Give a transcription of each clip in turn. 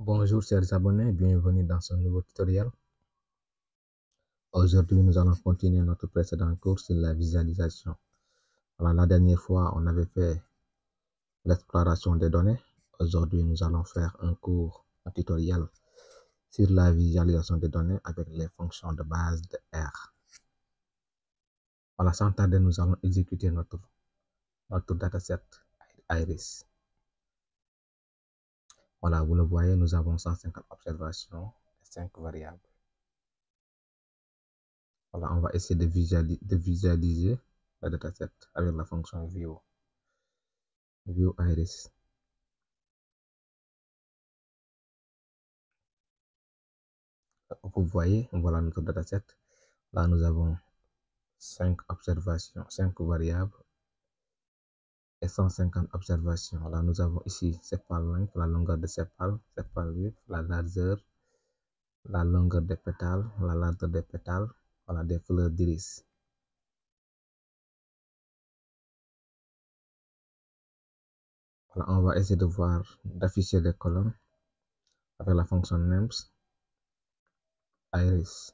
Bonjour chers abonnés, bienvenue dans ce nouveau tutoriel. Aujourd'hui, nous allons continuer notre précédent cours sur la visualisation. Alors, la dernière fois, on avait fait l'exploration des données. Aujourd'hui, nous allons faire un tutoriel sur la visualisation des données avec les fonctions de base de R. Voilà, sans tarder, nous allons exécuter notre dataset Iris. Voilà, vous le voyez, nous avons 150 observations et 5 variables. Voilà, on va essayer de visualiser le dataset avec la fonction view iris. Vous voyez, voilà notre dataset. Là, nous avons 5 observations, 5 variables et 150 observations. Là, nous avons ici sepal length, la longueur de sepal width, la largeur, la longueur des pétales, la largeur des pétales, voilà des fleurs d'iris. Voilà, on va essayer de voir, d'afficher les colonnes avec la fonction names iris.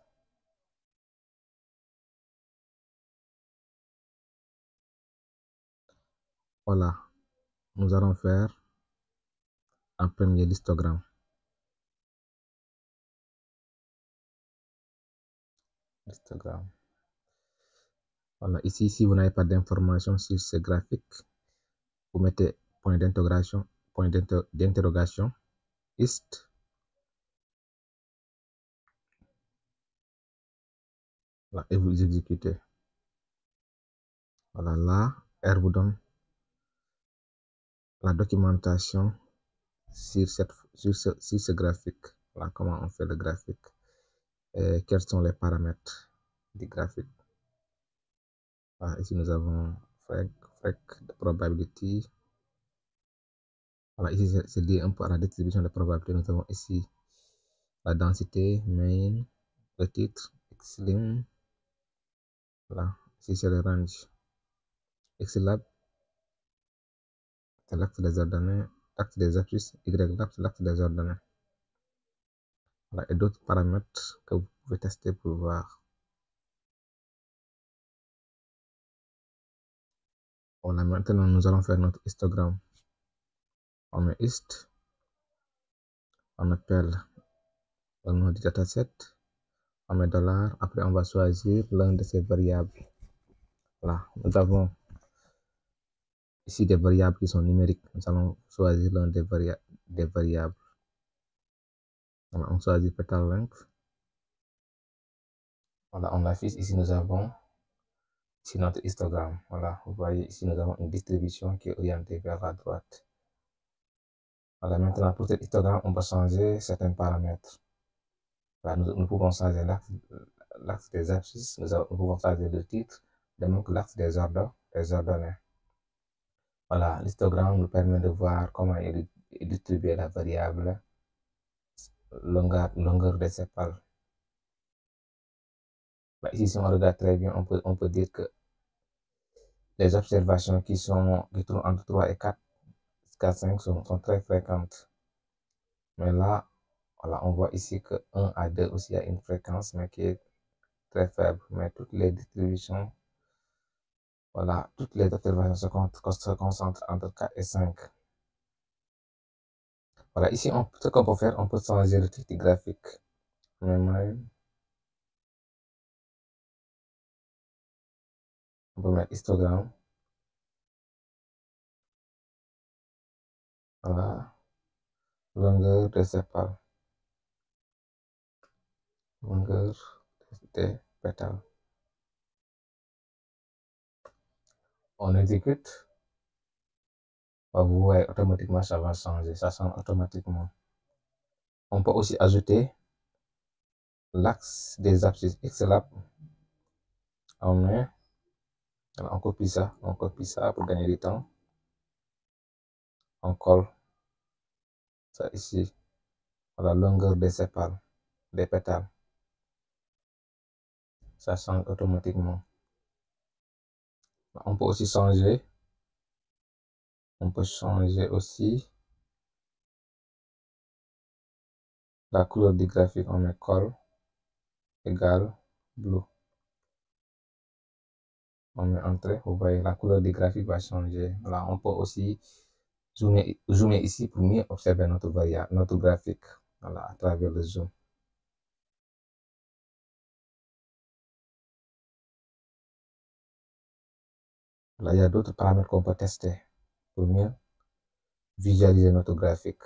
Voilà, nous allons faire un premier histogramme. Voilà, ici, si vous n'avez pas d'informations sur ce graphique, vous mettez point d'interrogation, ist. Voilà, et vous exécutez. Voilà, là, R vous donne la documentation sur ce graphique. Voilà, comment on fait le graphique et quels sont les paramètres du graphique. Voilà, ici, nous avons frec de probability. Voilà, ici, c'est lié un peu à la distribution de probabilité. Nous avons ici la densité, main, le titre, xlim. Voilà, ici c'est le range. Xlab, c'est l'axe des ordonnées, l'axe des axes, Ylab, c'est l'axe des ordonnées. Voilà, et d'autres paramètres que vous pouvez tester pour voir. Voilà, maintenant nous allons faire notre histogramme. On met hist, on appelle le nom du dataset, on met $, après on va choisir l'un de ces variables. Voilà, nous avons ici des variables qui sont numériques. Nous allons choisir l'un des variables. Voilà, on choisit petal length. Voilà, on l'affiche. Ici, nous avons ici notre histogramme. Voilà, vous voyez ici, nous avons une distribution qui est orientée vers la droite. Voilà, maintenant, pour cet histogramme, on va changer certains paramètres. Voilà, nous pouvons changer l'axe des axes, nous pouvons changer le titre, de même que l'axe des ordonnées. Voilà, l'histogramme nous permet de voir comment est distribuée la variable longueur des sépales. Ici, si on regarde très bien, on peut dire que les observations qui tournent entre 3 et 4, jusqu'à 5 sont très fréquentes. Mais là, voilà, on voit ici que 1 à 2 aussi a une fréquence, mais qui est très faible. Mais toutes les distributions, voilà, toutes les observations se concentrent entre 4 et 5. Voilà, ici, ce qu'on peut faire, on peut changer le titre graphique. On peut mettre histogramme. Voilà, longueur des sépales. Longueur des pétales. On exécute. Vous voyez, automatiquement, ça va changer. Ça change automatiquement. On peut aussi ajouter l'axe des abscisses Xlab. On copie ça pour gagner du temps. On colle ça ici à la longueur des sépales, des pétales. Ça change automatiquement. On peut aussi changer. On peut changer aussi La couleur du graphique, on met col égale blue. On met entrée, vous voyez, la couleur du graphique va changer. Voilà, on peut aussi zoomer ici pour mieux observer notre variable, notre graphique, voilà, à travers le zoom. Là, il y a d'autres paramètres qu'on peut tester pour mieux visualiser notre graphique.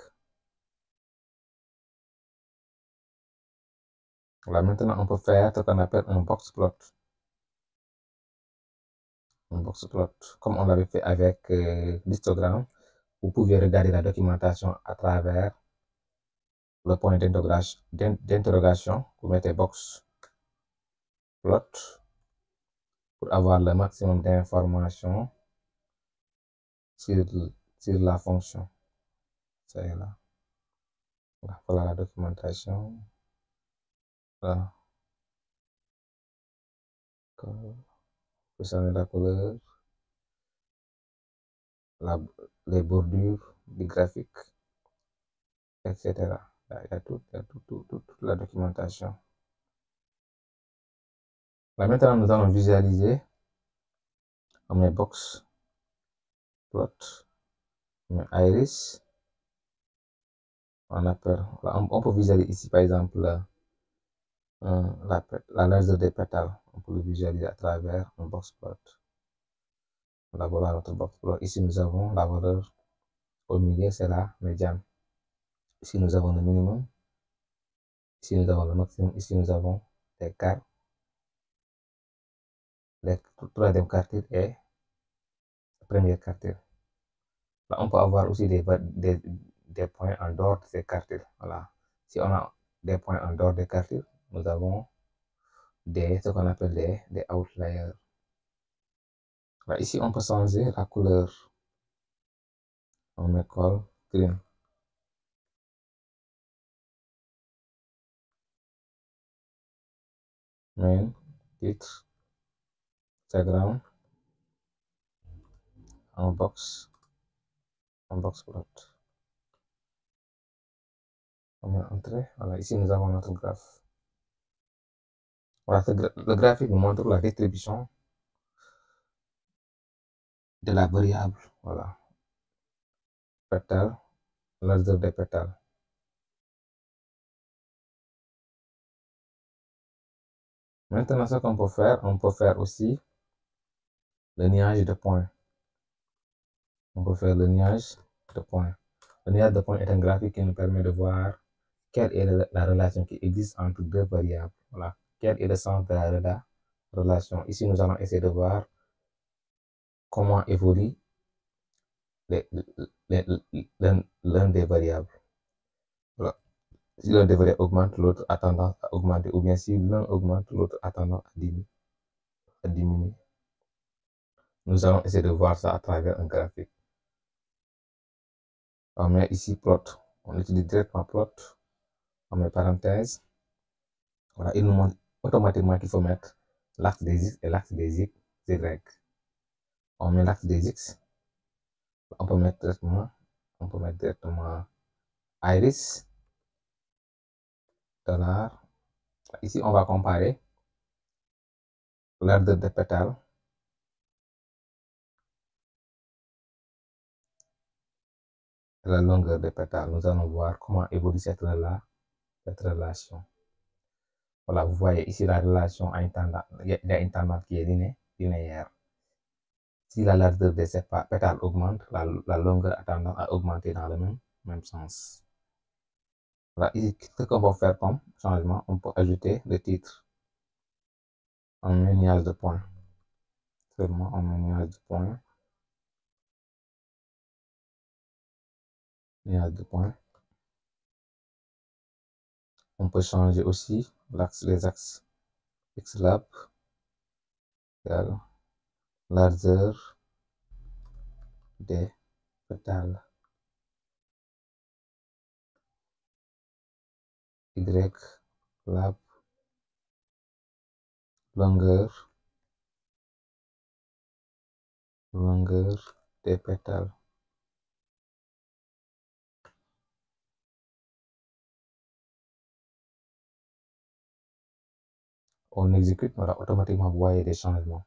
Là, maintenant, on peut faire ce qu'on appelle un box plot. Un box plot, comme on l'avait fait avec l'histogramme. Vous pouvez regarder la documentation à travers le point d'interrogation. Vous mettez box plot pour avoir le maximum d'informations sur, sur la fonction. Ça est là. Voilà la documentation. Voilà. Vous savez la couleur, les bordures du graphique, etc. Il y a toute la documentation. Là, maintenant, nous allons visualiser. On met box plot, on met iris. On peut visualiser ici, par exemple, la largeur des pétales. On peut le visualiser à travers un box plot. Voilà notre box plot. Ici, nous avons la valeur au milieu, c'est la médiane. Ici, nous avons le minimum. Ici, nous avons le maximum. Ici, nous avons les quarts, le troisième quartile et le premier quartile. Là, on peut avoir aussi des points en dehors de ces quartiles. Voilà. Si on a des points en dehors des quartiles, nous avons ce qu'on appelle des outliers. Là, ici, on peut changer la couleur. On met col green. Main, titre, Instagram, en box plot. On met entrée. Voilà, ici, nous avons notre graphe. Voilà, le graphique nous montre la distribution de la variable. Voilà. Pétale, largeur des pétales. Maintenant, ce qu'on peut faire aussi le nuage de points. On peut faire le nuage de points. Le nuage de points est un graphique qui nous permet de voir quelle est la relation qui existe entre deux variables. Voilà. Quel est le sens de la relation. Ici, nous allons essayer de voir comment évolue l'un des variables. Voilà. Si l'un des variables augmente, l'autre a tendance à augmenter, ou bien si l'un augmente, l'autre a tendance à diminuer. Nous allons essayer de voir ça à travers un graphique. On met ici plot. On utilise directement plot. On met parenthèse. Voilà, il nous montre automatiquement qu'il faut mettre l'axe des X et l'axe des Y. On met l'axe des X. On peut mettre directement iris, dollar. Ici, on va comparer l'ordre de pétales et la longueur des pétales. Nous allons voir comment évolue cette relation. Voilà, vous voyez ici la relation a une tendance, il y a une tendance qui est linéaire. Si la largeur de ces pétales augmente, la longueur a tendance à augmenter dans le même sens. Voilà, ici, ce qu'on va faire comme changement, on peut ajouter le titre. On met nuage de points. Seulement, on met nuage de points. Nuage de points. On peut changer aussi les axes. Xlab, largeur des pétales. Lab, longueur des pétales. on exécute, voilà, automatiquement vous voyez des changements.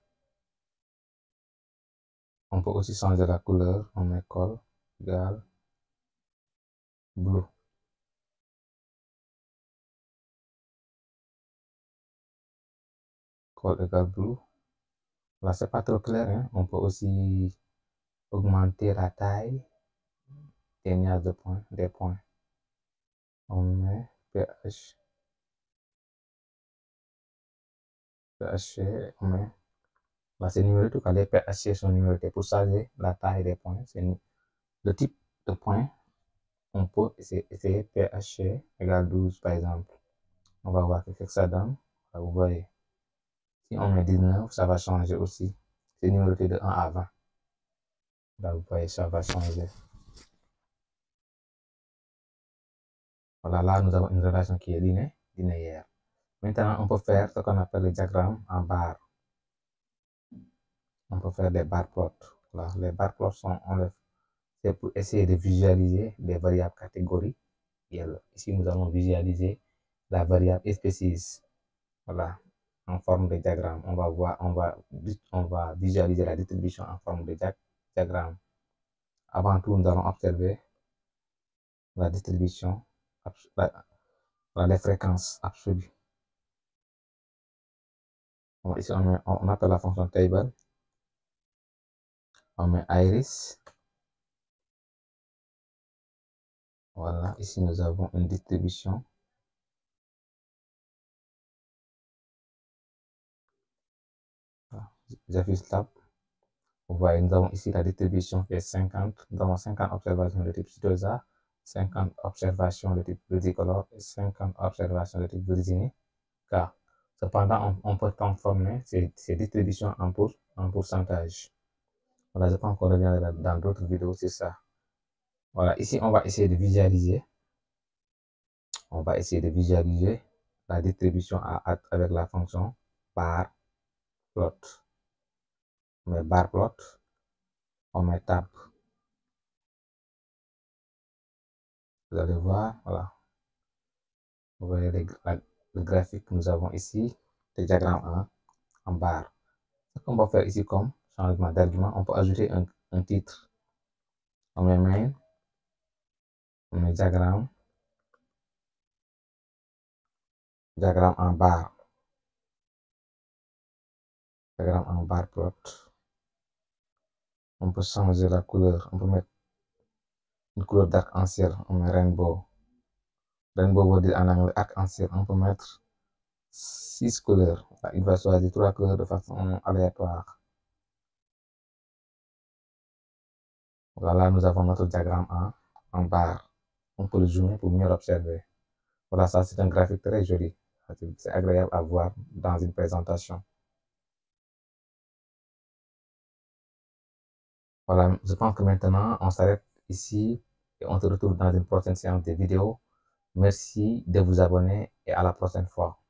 On peut aussi changer la couleur, on met col égale bleu. Col égale bleu. Là, c'est pas trop clair, hein? On peut aussi augmenter la taille des nuages de points, des points. On met pH, on met. Là, c'est numéroté, tout cas, les pH sont numérotés pour changer la taille des points. C'est le type de point. On peut essayer pH égale 12, par exemple. On va voir ce que ça donne. Là, vous voyez. Si on met 19, ça va changer aussi. C'est numéroté de 1 à 20. Là, vous voyez, ça va changer. Voilà, là, nous avons une relation qui est linéaire. Maintenant, on peut faire ce qu'on appelle le diagramme en barres. On peut faire des bar plots. Voilà, les bar plots c'est pour essayer de visualiser les variables catégories. Et ici, nous allons visualiser la variable species. Voilà, en forme de diagramme. On va visualiser la distribution en forme de diagramme. Avant tout, nous allons observer la distribution, les fréquences absolues. Ici, on appelle la fonction table. On met iris. Voilà, ici nous avons une distribution. J'affiche tab. Vous voyez, nous avons ici la distribution qui est 50. Nous avons 50 observations de type Pseudosa, 50 observations de type multicolore et 50 observations de type Virginie. Car, cependant, on peut transformer ces distributions en pourcentage. Voilà, je pense qu'on reviendra dans d'autres vidéos sur ça. Voilà, ici, on va essayer de visualiser. On va essayer de visualiser la distribution avec la fonction bar plot. On met bar plot, on met tab. Vous allez voir, voilà. Vous voyez le graphique que nous avons ici, le diagramme en barre. Ce qu'on va faire ici comme changement d'argument, on peut ajouter un titre. On met main, on met diagramme en barre. Diagramme en barre plot. On peut changer la couleur, on peut mettre une couleur d'arc-en-ciel, on met rainbow. Rainbow veut dire en anglais arc-en-ciel, on peut mettre 6 couleurs. Il va choisir 3 couleurs de façon aléatoire. Voilà, nous avons notre diagramme en barre. On peut le zoomer pour mieux l'observer. Voilà, ça c'est un graphique très joli. C'est agréable à voir dans une présentation. Voilà, je pense que maintenant on s'arrête ici et on se retrouve dans une prochaine séance de vidéos. Merci de vous abonner et à la prochaine fois.